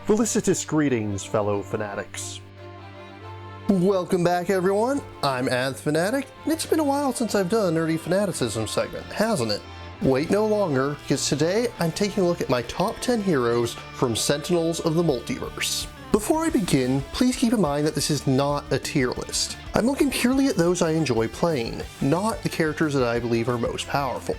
Felicitous greetings, fellow fanatics. Welcome back, everyone. I'm Fanatic, and it's been a while since I've done a Nerdy Fanaticism segment, hasn't it? Wait no longer, because today I'm taking a look at my top 10 heroes from Sentinels of the Multiverse. Before I begin, please keep in mind that this is not a tier list. I'm looking purely at those I enjoy playing, not the characters that I believe are most powerful.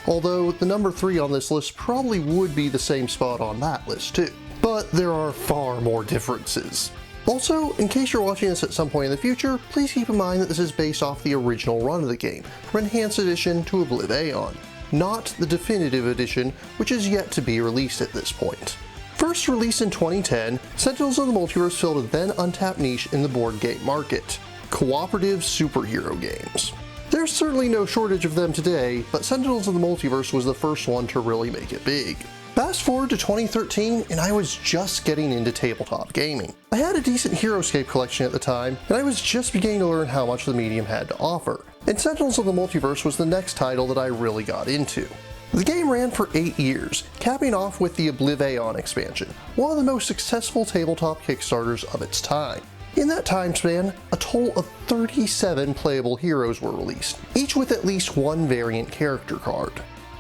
Although the number 3 on this list probably would be the same spot on that list too. But there are far more differences. Also, in case you're watching this at some point in the future, please keep in mind that this is based off the original run of the game, from Enhanced Edition to Oblivion, not the definitive edition, which is yet to be released at this point. First released in 2010, Sentinels of the Multiverse filled a then untapped niche in the board game market: cooperative superhero games. There's certainly no shortage of them today, but Sentinels of the Multiverse was the first one to really make it big. Fast forward to 2013, and I was just getting into tabletop gaming. I had a decent Heroescape collection at the time, and I was just beginning to learn how much the medium had to offer, and Sentinels of the Multiverse was the next title that I really got into. The game ran for 8 years, capping off with the Oblivion expansion, one of the most successful tabletop Kickstarters of its time. In that time span, a total of 37 playable heroes were released, each with at least one variant character card.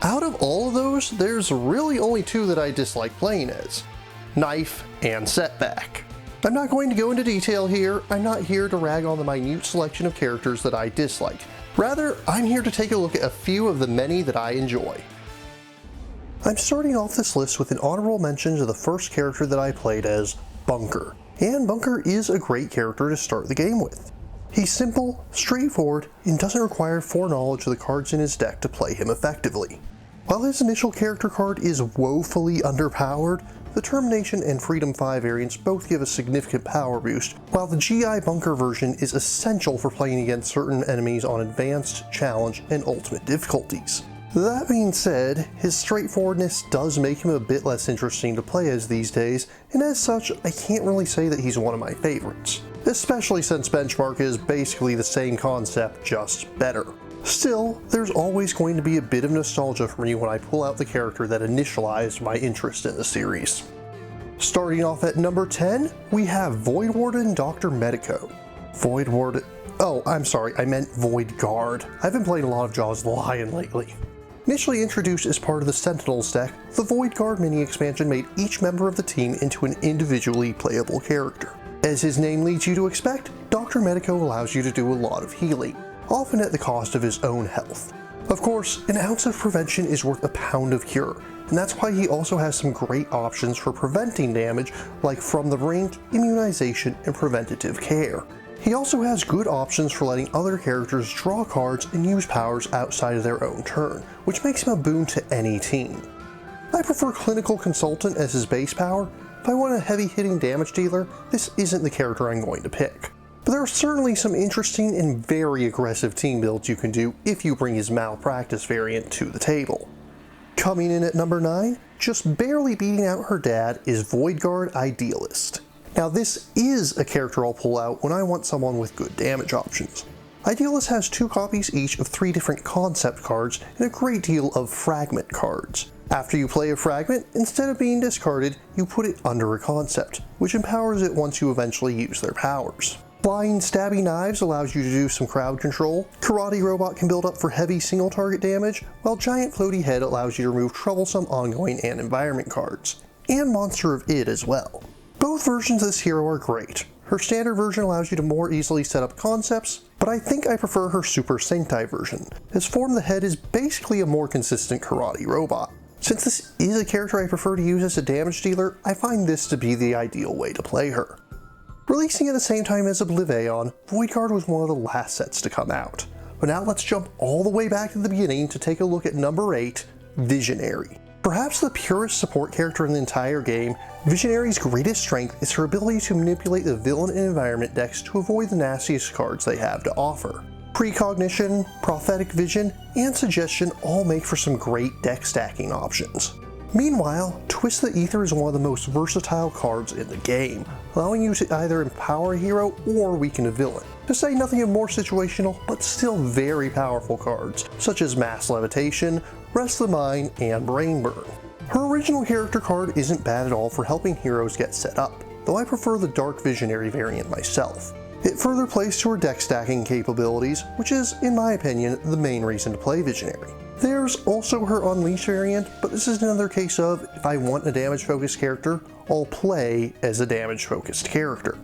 Out of all of those, there's really only 2 that I dislike playing as: Knife and Setback. I'm not going to go into detail here. I'm not here to rag on the minute selection of characters that I dislike. Rather, I'm here to take a look at a few of the many that I enjoy. I'm starting off this list with an honorable mention to the first character that I played as, Bunker. And Bunker is a great character to start the game with. He's simple, straightforward, and doesn't require foreknowledge of the cards in his deck to play him effectively. While his initial character card is woefully underpowered, the Termination and Freedom 5 variants both give a significant power boost, while the GI Bunker version is essential for playing against certain enemies on Advanced, Challenge, and Ultimate difficulties. That being said, his straightforwardness does make him a bit less interesting to play as these days, and as such, I can't really say that he's one of my favorites. Especially since Benchmark is basically the same concept, just better. Still, there's always going to be a bit of nostalgia for me when I pull out the character that initialized my interest in the series. Starting off at number 10, we have Void Warden Dr. Medico. Void Warden... Oh, I'm sorry, I meant Void Guard. I've been playing a lot of Jaws the Lion lately. Initially introduced as part of the Sentinels deck, the Void Guard mini-expansion made each member of the team into an individually playable character. As his name leads you to expect, Dr. Medico allows you to do a lot of healing, often at the cost of his own health. Of course, an ounce of prevention is worth a pound of cure, and that's why he also has some great options for preventing damage, like From the Brink, Immunization, and Preventative Care. He also has good options for letting other characters draw cards and use powers outside of their own turn, which makes him a boon to any team. I prefer Clinical Consultant as his base power. If I want a heavy-hitting damage dealer, this isn't the character I'm going to pick. But there are certainly some interesting and very aggressive team builds you can do if you bring his Malpractice variant to the table. Coming in at number 9, just barely beating out her dad, is Void Guard Idealist. Now this is a character I'll pull out when I want someone with good damage options. Idealist has 2 copies each of 3 different concept cards and a great deal of fragment cards. After you play a fragment, instead of being discarded, you put it under a concept, which empowers it once you eventually use their powers. Flying Stabby Knives allows you to do some crowd control, Karate Robot can build up for heavy single target damage, while Giant Floaty Head allows you to remove troublesome ongoing and environment cards, and Monster of Id as well. Both versions of this hero are great. Her standard version allows you to more easily set up concepts, but I think I prefer her Super Sentai version, as Form the Head is basically a more consistent Karate Robot. Since this is a character I prefer to use as a damage dealer, I find this to be the ideal way to play her. Releasing at the same time as Oblivion, Void Guard was one of the last sets to come out. But now let's jump all the way back to the beginning to take a look at number 8, Visionary. Perhaps the purest support character in the entire game, Visionary's greatest strength is her ability to manipulate the villain and environment decks to avoid the nastiest cards they have to offer. Precognition, Prophetic Vision, and Suggestion all make for some great deck stacking options. Meanwhile, Twist the Ether is one of the most versatile cards in the game, allowing you to either empower a hero or weaken a villain, to say nothing of more situational but still very powerful cards, such as Mass Levitation, Rest the Mind, and Brain Burn. Her original character card isn't bad at all for helping heroes get set up, though I prefer the Dark Visionary variant myself. It further plays to her deck stacking capabilities, which is, in my opinion, the main reason to play Visionary. There's also her Unleash variant, but this is another case of, if I want a damage-focused character, I'll play as a damage-focused character.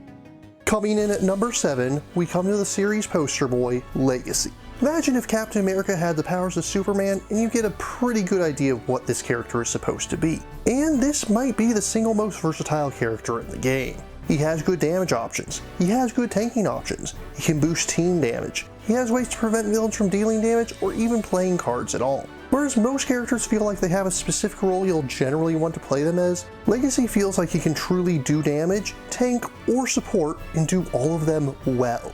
Coming in at number 7, we come to the series poster boy, Legacy. Imagine if Captain America had the powers of Superman, and you get a pretty good idea of what this character is supposed to be. And this might be the single most versatile character in the game. He has good damage options, he has good tanking options, he can boost team damage, he has ways to prevent villains from dealing damage or even playing cards at all. Whereas most characters feel like they have a specific role you'll generally want to play them as, Legacy feels like he can truly do damage, tank, or support, and do all of them well.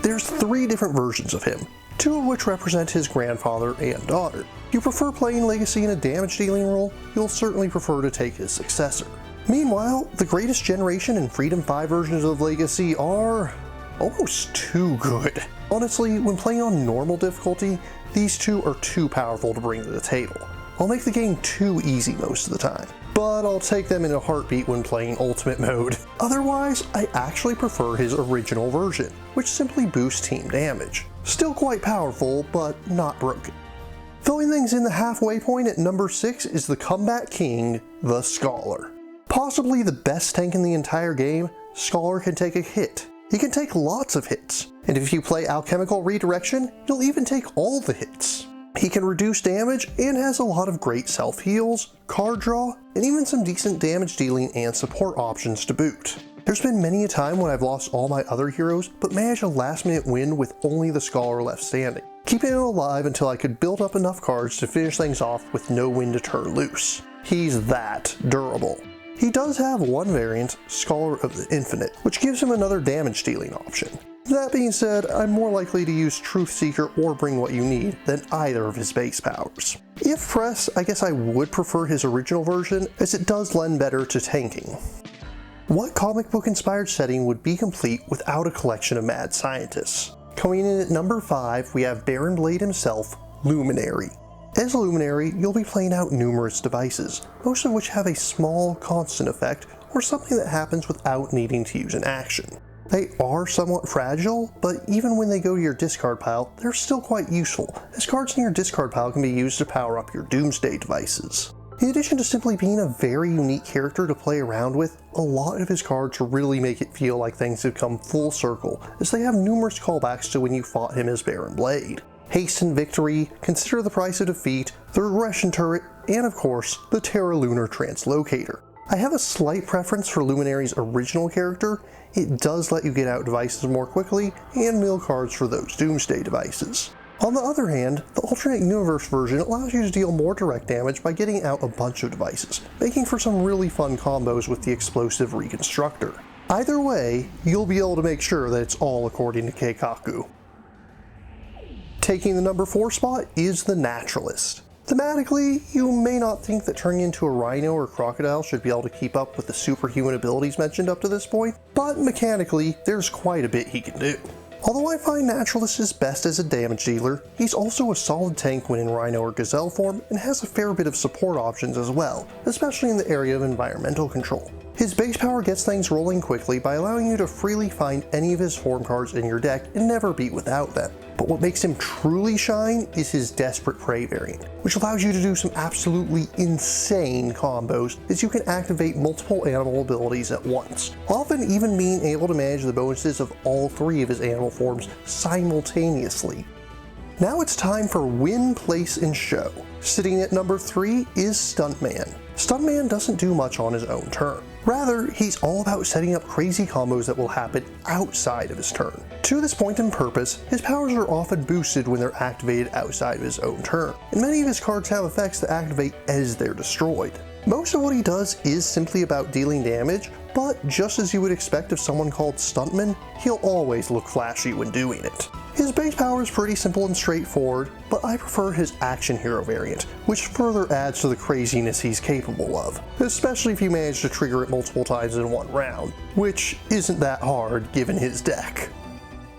There's 3 different versions of him, 2 of which represent his grandfather and daughter. If you prefer playing Legacy in a damage dealing role, you'll certainly prefer to take his successor. Meanwhile, the Greatest Generation and Freedom 5 versions of Legacy are almost too good. Honestly, when playing on normal difficulty, these 2 are too powerful to bring to the table. I'll make the game too easy most of the time, but I'll take them in a heartbeat when playing Ultimate mode. Otherwise, I actually prefer his original version, which simply boosts team damage. Still quite powerful, but not broken. Filling things in the halfway point at number 6 is the comeback king, the Scholar. Possibly the best tank in the entire game, Scholar can take a hit. He can take lots of hits, and if you play Alchemical Redirection, he'll even take all the hits. He can reduce damage and has a lot of great self-heals, card draw, and even some decent damage dealing and support options to boot. There's been many a time when I've lost all my other heroes, but managed a last-minute win with only the Scholar left standing, keeping him alive until I could build up enough cards to finish things off with no wind to turn loose. He's that durable. He does have one variant, Scholar of the Infinite, which gives him another damage dealing option. That being said, I'm more likely to use Truth Seeker or Bring What You Need than either of his base powers. If pressed, I guess I would prefer his original version, as it does lend better to tanking. What comic book inspired setting would be complete without a collection of mad scientists? Coming in at number 5, we have Baron Blade himself, Luminary. As Luminary, you'll be playing out numerous devices, most of which have a small constant effect or something that happens without needing to use an action. They are somewhat fragile, but even when they go to your discard pile, they're still quite useful, as cards in your discard pile can be used to power up your Doomsday devices. In addition to simply being a very unique character to play around with, a lot of his cards really make it feel like things have come full circle, as they have numerous callbacks to when you fought him as Baron Blade. Hasten Victory, Consider the Price of Defeat, the Regression Turret, and of course, the Terra Lunar Translocator. I have a slight preference for Luminary's original character. It does let you get out devices more quickly and mill cards for those Doomsday devices. On the other hand, the alternate universe version allows you to deal more direct damage by getting out a bunch of devices, making for some really fun combos with the explosive Reconstructor. Either way, you'll be able to make sure that it's all according to Keikaku. Taking the number 4 spot is the Naturalist. Thematically, you may not think that turning into a rhino or crocodile should be able to keep up with the superhuman abilities mentioned up to this point, but mechanically, there's quite a bit he can do. Although I find Naturalist is best as a damage dealer, he's also a solid tank when in Rhino or Gazelle form and has a fair bit of support options as well, especially in the area of environmental control. His base power gets things rolling quickly by allowing you to freely find any of his form cards in your deck and never be without them. But what makes him truly shine is his Desperate Prey variant, which allows you to do some absolutely insane combos as you can activate multiple animal abilities at once, often even being able to manage the bonuses of all 3 of his animal forms simultaneously. Now it's time for Win, Place, and Show. Sitting at number 3 is Stuntman. Stuntman doesn't do much on his own turn. Rather, he's all about setting up crazy combos that will happen outside of his turn. To this point and purpose, his powers are often boosted when they're activated outside of his own turn, and many of his cards have effects that activate as they're destroyed. Most of what he does is simply about dealing damage, but just as you would expect of someone called Stuntman, he'll always look flashy when doing it. His base power is pretty simple and straightforward, but I prefer his Action Hero variant, which further adds to the craziness he's capable of, especially if you manage to trigger it multiple times in one round, which isn't that hard given his deck.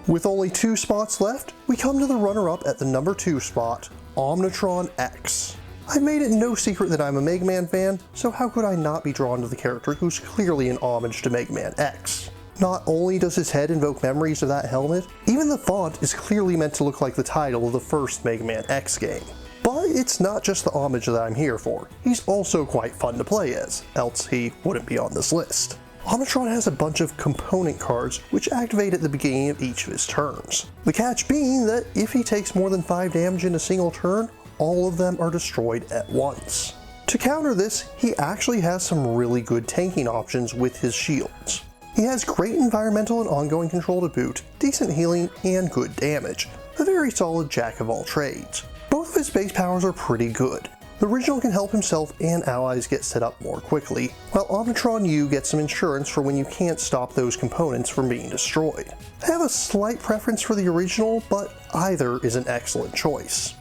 With only 2 spots left, we come to the runner-up at the number 2 spot, Omnitron X. I've made it no secret that I'm a Mega Man fan, so how could I not be drawn to the character who's clearly an homage to Mega Man X? Not only does his head invoke memories of that helmet, even the font is clearly meant to look like the title of the first Mega Man X game. But it's not just the homage that I'm here for, he's also quite fun to play as, else he wouldn't be on this list. Omnitron has a bunch of component cards which activate at the beginning of each of his turns. The catch being that if he takes more than 5 damage in a single turn, all of them are destroyed at once. To counter this, he actually has some really good tanking options with his shields. He has great environmental and ongoing control to boot, decent healing, and good damage. A very solid jack of all trades. Both of his base powers are pretty good. The original can help himself and allies get set up more quickly, while Omnitron U gets some insurance for when you can't stop those components from being destroyed. I have a slight preference for the original, but either is an excellent choice.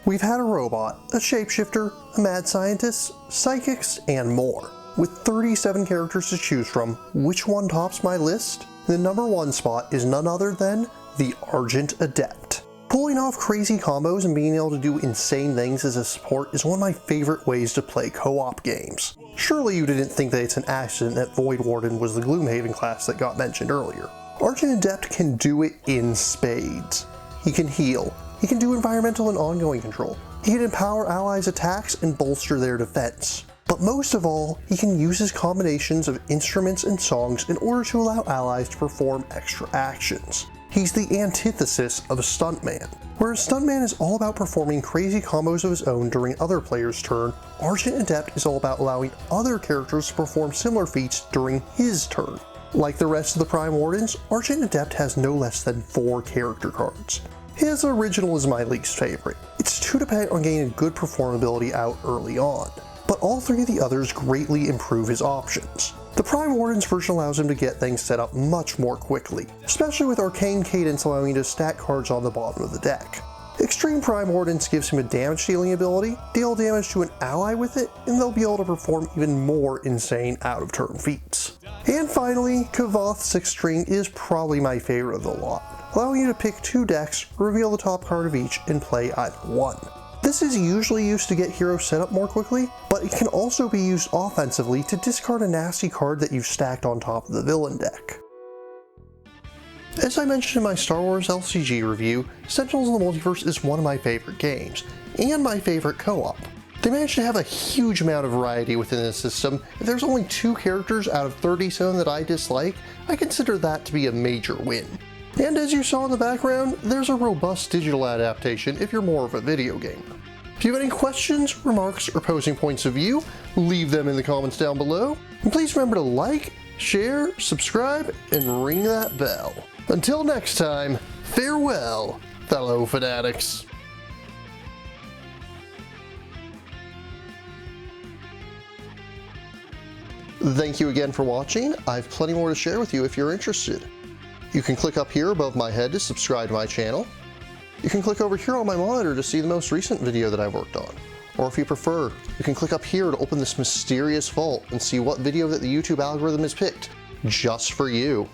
We've had a robot, a shapeshifter, a mad scientist, psychics, and more. With 37 characters to choose from, which one tops my list? The number 1 spot is none other than the Argent Adept. Pulling off crazy combos and being able to do insane things as a support is one of my favorite ways to play co-op games. Surely you didn't think that it's an accident that Void Warden was the Gloomhaven class that got mentioned earlier. Argent Adept can do it in spades. He can heal, he can do environmental and ongoing control, he can empower allies' attacks and bolster their defense. But most of all, he can use his combinations of instruments and songs in order to allow allies to perform extra actions. He's the antithesis of a stuntman. Whereas stuntman is all about performing crazy combos of his own during other players' turn, Argent Adept is all about allowing other characters to perform similar feats during his turn. Like the rest of the Prime Wardens, Argent Adept has no less than 4 character cards. His original is my least favorite. It's too dependent on getting a good performability out early on. But all 3 of the others greatly improve his options. The Prime Warden's version allows him to get things set up much more quickly, especially with Arcane Cadence allowing him to stack cards on the bottom of the deck. Extreme Prime Wardens gives him a damage dealing ability, deal damage to an ally with it, and they'll be able to perform even more insane out-of-turn feats. And finally, Kavoth's 6th String is probably my favorite of the lot, allowing you to pick 2 decks, reveal the top card of each, and play either one. This is usually used to get heroes set up more quickly, but it can also be used offensively to discard a nasty card that you've stacked on top of the villain deck. As I mentioned in my Star Wars LCG review, Sentinels in the Multiverse is one of my favorite games, and my favorite co-op. They managed to have a huge amount of variety within the system. If there's only 2 characters out of 37 that I dislike, I consider that to be a major win. And as you saw in the background, there's a robust digital adaptation if you're more of a video gamer. If you have any questions, remarks, or opposing points of view, leave them in the comments down below. And please remember to like, share, subscribe, and ring that bell. Until next time, farewell, fellow Fanatics. Thank you again for watching. I have plenty more to share with you if you're interested. You can click up here above my head to subscribe to my channel. You can click over here on my monitor to see the most recent video that I've worked on. Or if you prefer, you can click up here to open this mysterious vault and see what video that the YouTube algorithm has picked just for you.